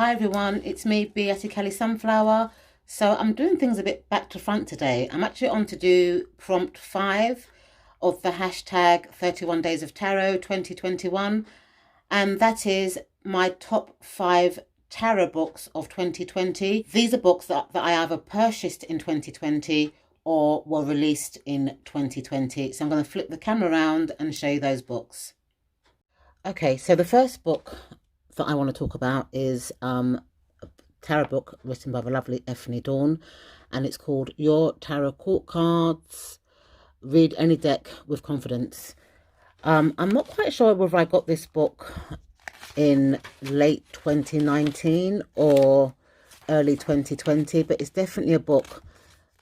Hi everyone, it's me, Beatty Kelly Sunflower. So I'm doing things a bit back to front today. I'm actually on to do prompt 5 of the hashtag 31 Days of Tarot 2021. And that is my top 5 tarot books of 2020. These are books that I either purchased in 2020 or were released in 2020. So I'm going to flip the camera around and show you those books. Okay, so the first book that I want to talk about is a tarot book written by the lovely Ethne Dawn, and it's called Your Tarot Court Cards. Read any deck with confidence. I'm not quite sure whether I got this book in late 2019 or early 2020, but it's definitely a book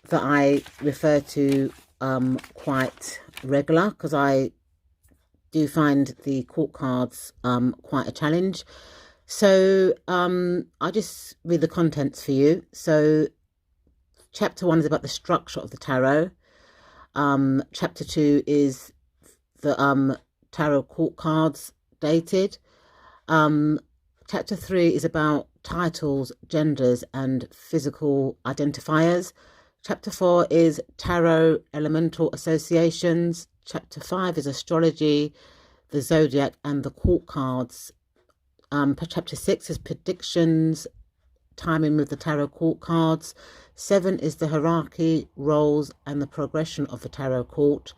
that I refer to quite regular, because I do find the court cards quite a challenge. So I'll just read the contents for you. So chapter 1 is about the structure of the tarot. Chapter 2 is the tarot court cards dated. Chapter 3 is about titles, genders and physical identifiers. Chapter 4 is tarot elemental associations. Chapter 5 is astrology, the zodiac and the court cards. Chapter 6 is predictions, timing with the tarot court cards. 7 is the hierarchy, roles and the progression of the tarot court.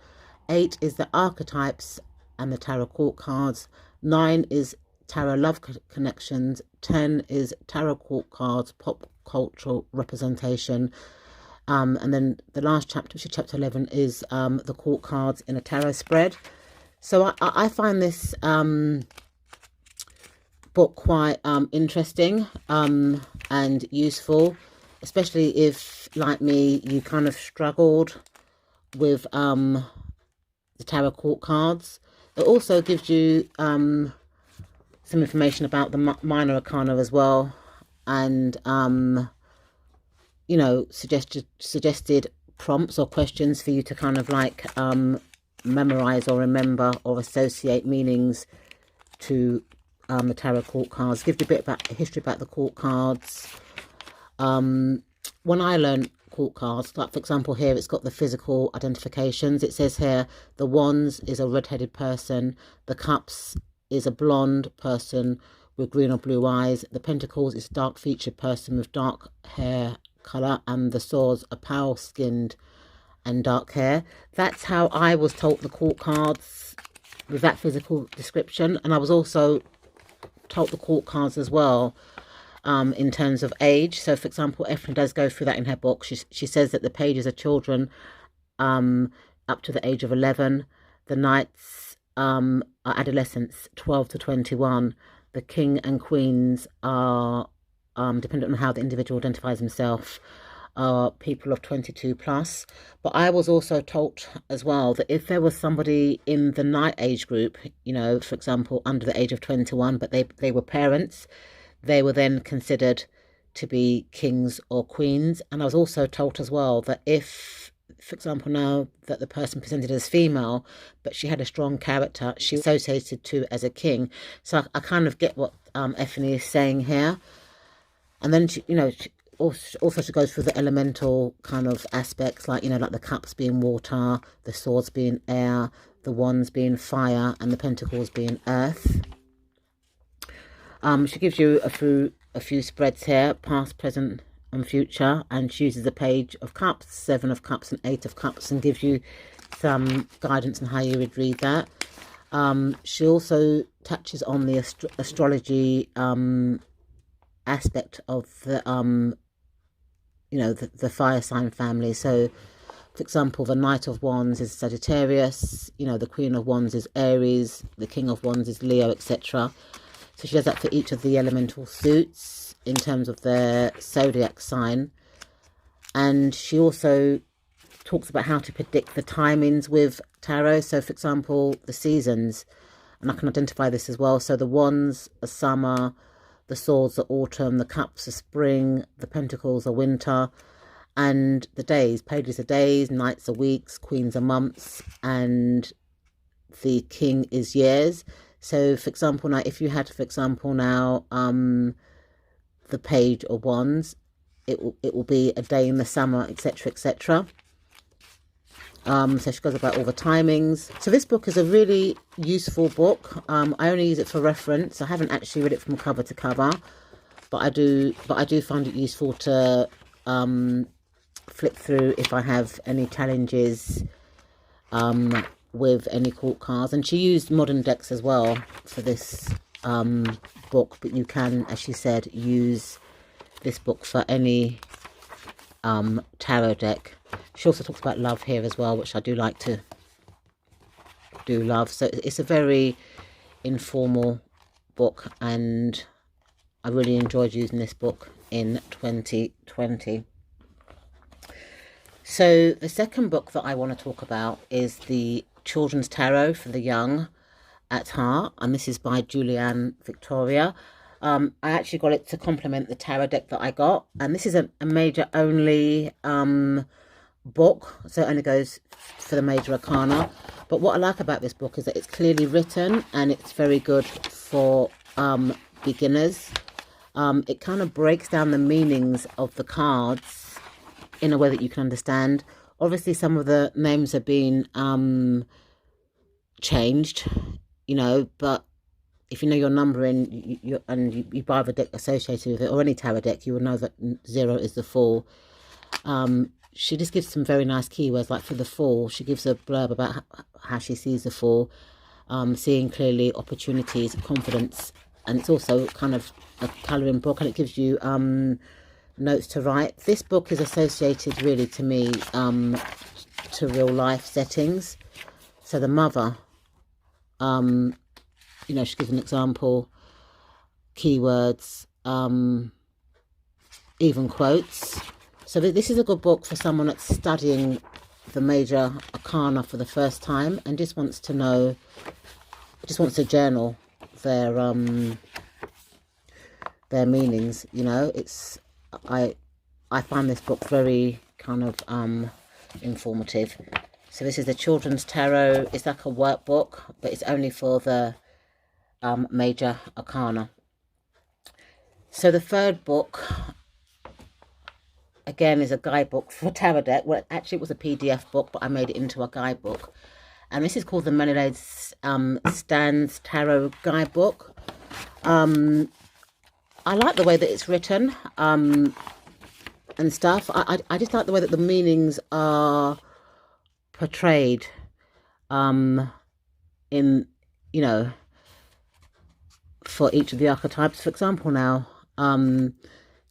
8 is the archetypes and the tarot court cards. 9 is tarot love connections. 10 is tarot court cards, pop cultural representation. And then the last chapter, which is chapter 11, is the court cards in a tarot spread. So I find this book quite interesting and useful, especially if, like me, you kind of struggled with the tarot court cards. It also gives you some information about the minor arcana as well, and you know, suggested prompts or questions for you to kind of like memorize or remember or associate meanings to the tarot court cards. Give you a bit about history about the court cards. When I learned court cards, like for example here, it's got the physical identifications. It says here the wands is a red-headed person, the cups is a blonde person with green or blue eyes, the pentacles is a dark-featured person with dark hair colour, and the swords are pale-skinned and dark hair. That's how I was told the court cards, with that physical description. And I was also told the court cards as well in terms of age. So for example, Ethne does go through that in her book. She says that the pages are children up to the age of 11. The knights are adolescents 12 to 21. The king and queens are dependent on how the individual identifies himself, are people of 22 plus. But I was also told as well that if there was somebody in the knight age group, you know, for example, under the age of 21, but they were parents, they were then considered to be kings or queens. And I was also told as well that if, for example, now that the person presented as female, but she had a strong character, she was associated to as a king. So I kind of get what Ethne is saying here. And then, she, you know, also she goes through the elemental kind of aspects, like, you know, like the cups being water, the swords being air, the wands being fire, and the pentacles being earth. She gives you a few spreads here, past, present, and future, and she uses the page of cups, 7 of cups, and 8 of cups, and gives you some guidance on how you would read that. She also touches on the astrology aspect of the you know, the fire sign family. So for example, the Knight of Wands is Sagittarius, you know, the Queen of Wands is Aries, the King of Wands is Leo, etc. So she does that for each of the elemental suits in terms of their zodiac sign. And she also talks about how to predict the timings with tarot. So for example, the seasons, and I can identify this as well. So the wands are summer, the swords are autumn, the cups are spring, the pentacles are winter, and the days, pages are days, nights are weeks, queens are months, and the king is years. So for example, now if you had, for example, now the Page of Wands. It will be a day in the summer, etc., etc. So she goes about all the timings. So this book is a really useful book. I only use it for reference. I haven't actually read it from cover to cover, but I do find it useful to flip through if I have any challenges with any court cards. And she used modern decks as well for this book, but you can, as she said, use this book for any tarot deck. She also talks about love here as well, which I do like to do love. So it's a very informal book, and I really enjoyed using this book in 2020. So the second book that I want to talk about is the Children's Tarot for the Young at Heart, and this is by Julianne Victoria. I actually got it to complement the tarot deck that I got, and this is a major only book, so it only goes for the major arcana. But what I like about this book is that it's clearly written and it's very good for beginners. It kind of breaks down the meanings of the cards in a way that you can understand. Obviously some of the names have been changed, you know, but if you know your numbering you buy the deck associated with it, or any tarot deck, you will know that 0 is the Fool. She just gives some very nice keywords, like for the Fool, she gives a blurb about how she sees the Fool, seeing clearly, opportunities, confidence, and it's also kind of a colouring book, and it gives you notes to write. This book is associated really to me to real life settings. So the mother, you know, she gives an example, keywords, even quotes. So this is a good book for someone that's studying the major arcana for the first time and just wants to know, just wants to journal their meanings, you know. It's I find this book very kind of informative. So this is the Children's Tarot. It's like a workbook, but it's only for the major arcana. So the third book, again, is a guidebook for tarot deck. Well, actually it was a PDF book, but I made it into a guidebook, and this is called the Melanade Stands Tarot Guidebook. I like the way that it's written and stuff. I just like the way that the meanings are portrayed in, you know, for each of the archetypes. For example, now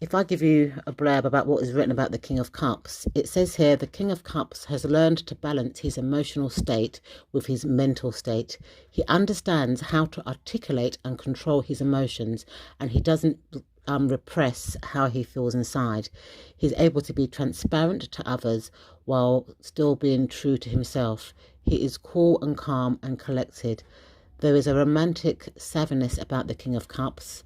if I give you a blurb about what is written about the King of Cups, it says here, the King of Cups has learned to balance his emotional state with his mental state. He understands how to articulate and control his emotions, and he doesn't repress how he feels inside. He's able to be transparent to others while still being true to himself. He is cool and calm and collected. There is a romantic savviness about the King of Cups.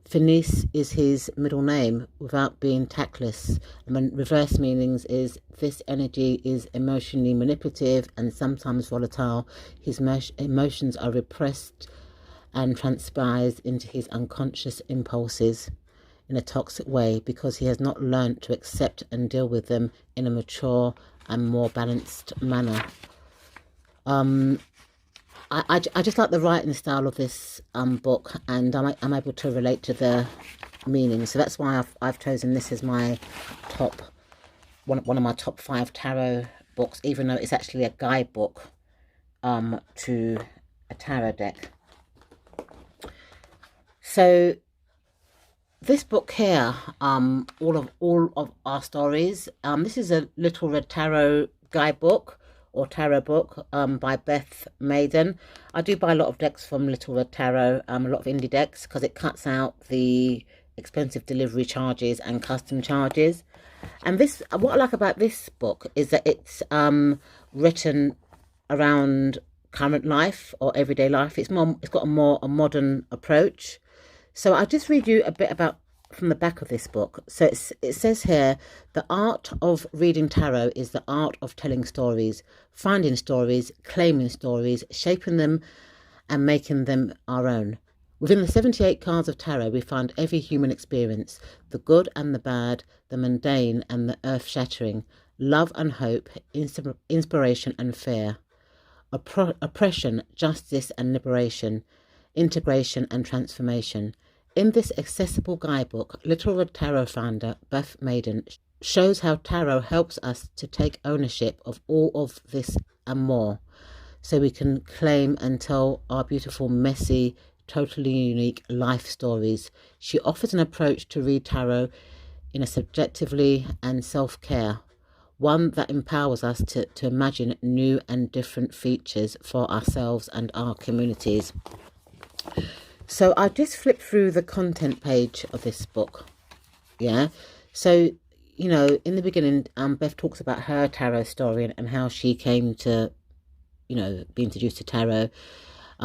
Finis is his middle name without being tactless. And reverse meanings is this energy is emotionally manipulative and sometimes volatile. His emotions are repressed and transpires into his unconscious impulses in a toxic way because he has not learned to accept and deal with them in a mature and more balanced manner. I just like the writing style of this book, and I'm able to relate to the meaning. So that's why I've chosen this as my top, one of my top 5 tarot books, even though it's actually a guidebook to a tarot deck. So this book here, all of our stories. This is a Little Red Tarot guidebook or tarot book by Beth Maiden. I do buy a lot of decks from Little Red Tarot, a lot of indie decks, because it cuts out the expensive delivery charges and custom charges. And this, what I like about this book is that it's written around current life or everyday life. It's got a modern approach. So I'll just read you a bit about from the back of this book. So it says here, the art of reading tarot is the art of telling stories, finding stories, claiming stories, shaping them and making them our own. Within the 78 cards of tarot, we find every human experience, the good and the bad, the mundane and the earth-shattering, love and hope, inspiration and fear, oppression, justice and liberation, integration and transformation. In this accessible guidebook, Little Tarot founder Beth Maiden shows how tarot helps us to take ownership of all of this and more, so we can claim and tell our beautiful, messy, totally unique life stories. She offers an approach to read tarot in a subjectively and self-care, one that empowers us to imagine new and different features for ourselves and our communities. So I just flipped through the content page of this book. Yeah. So, you know, in the beginning, Beth talks about her tarot story and how she came to, you know, be introduced to tarot.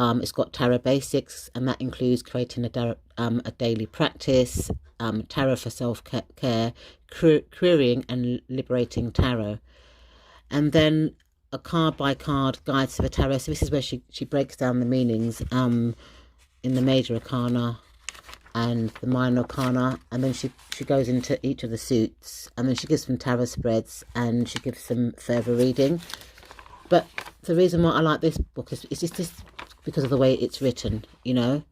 It's got tarot basics, and that includes creating a daily practice, tarot for self-care, querying and liberating tarot, and then a card-by-card guide to the tarot. So this is where she breaks down the meanings in the major arcana and the minor arcana, and then she goes into each of the suits, and then she gives some tarot spreads, and she gives some further reading. But the reason why I like this book is just because of the way it's written, you know.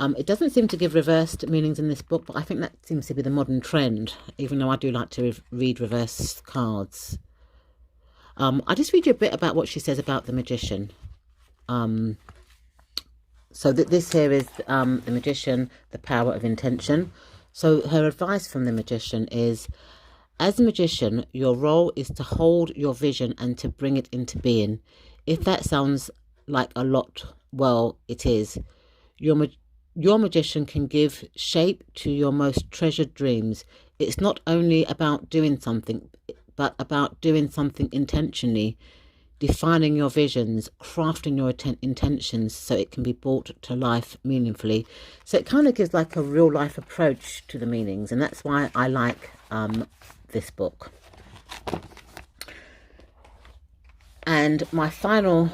It doesn't seem to give reversed meanings in this book, but I think that seems to be the modern trend, even though I do like to read reverse cards. I'll just read you a bit about what she says about the Magician. So this here is the Magician, the power of intention. So her advice from the Magician is, as a magician, your role is to hold your vision and to bring it into being. If that sounds like a lot, well, it is. Your magician can give shape to your most treasured dreams. It's not only about doing something, but about doing something intentionally, defining your visions, crafting your intentions so it can be brought to life meaningfully. So it kind of gives like a real life approach to the meanings, and that's why I like this book. And my final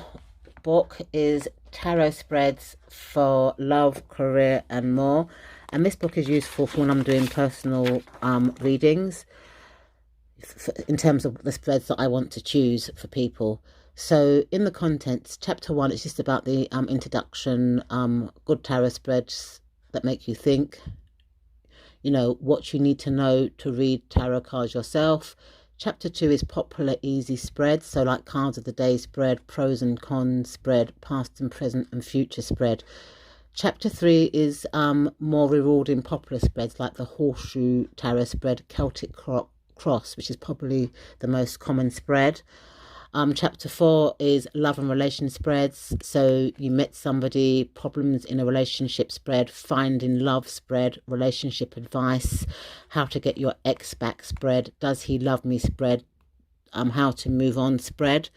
book is Tarot Spreads for Love, Career and More, and this book is useful for when I'm doing personal readings in terms of the spreads that I want to choose for people. So in the contents, chapter 1, it's just about the introduction, good tarot spreads that make you think, you know, what you need to know to read tarot cards yourself. Chapter 2 is popular easy spreads, so like cards of the day spread, pros and cons spread, past and present and future spread. Chapter 3 is more rewarding popular spreads like the horseshoe tarot spread, Celtic cross, which is probably the most common spread. Chapter 4 is love and relation spreads. So you met somebody, problems in a relationship spread, finding love spread, relationship advice, how to get your ex back spread, does he love me spread, how to move on spread.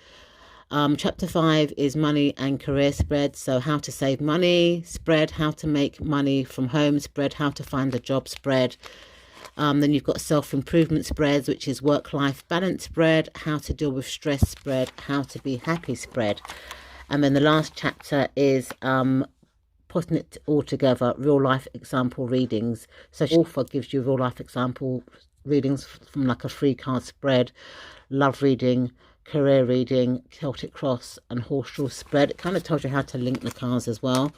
Chapter 5 is money and career spread. So how to save money spread, how to make money from home spread, how to find a job spread. Then you've got self-improvement spreads, which is work-life balance spread, how to deal with stress spread, how to be happy spread. And then the last chapter is putting it all together, real-life example readings. So the author gives you real-life example readings from like a free card spread, love reading, career reading, Celtic cross and horseshoe spread. It kind of tells you how to link the cards as well.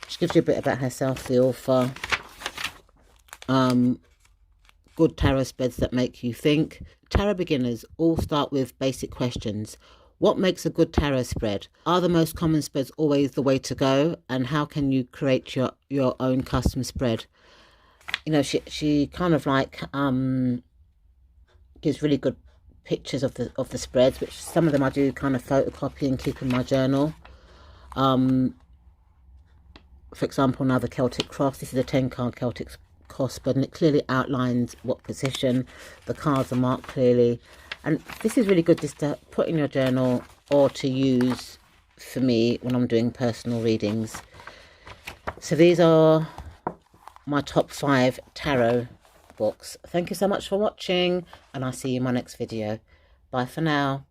She gives you a bit about herself, the author. Good tarot spreads that make you think. Tarot beginners all start with basic questions. What makes a good tarot spread? Are the most common spreads always the way to go? And how can you create your own custom spread? You know, she kind of like gives really good pictures of the spreads, which some of them I do kind of photocopy and keep in my journal. For example, now the Celtic cross. This is a 10-card Celtic cross spread, and it clearly outlines what position the cards are marked clearly. And this is really good just to put in your journal or to use for me when I'm doing personal readings. So these are my top 5 tarot books. Thank you so much for watching, and I'll see you in my next video. Bye for now.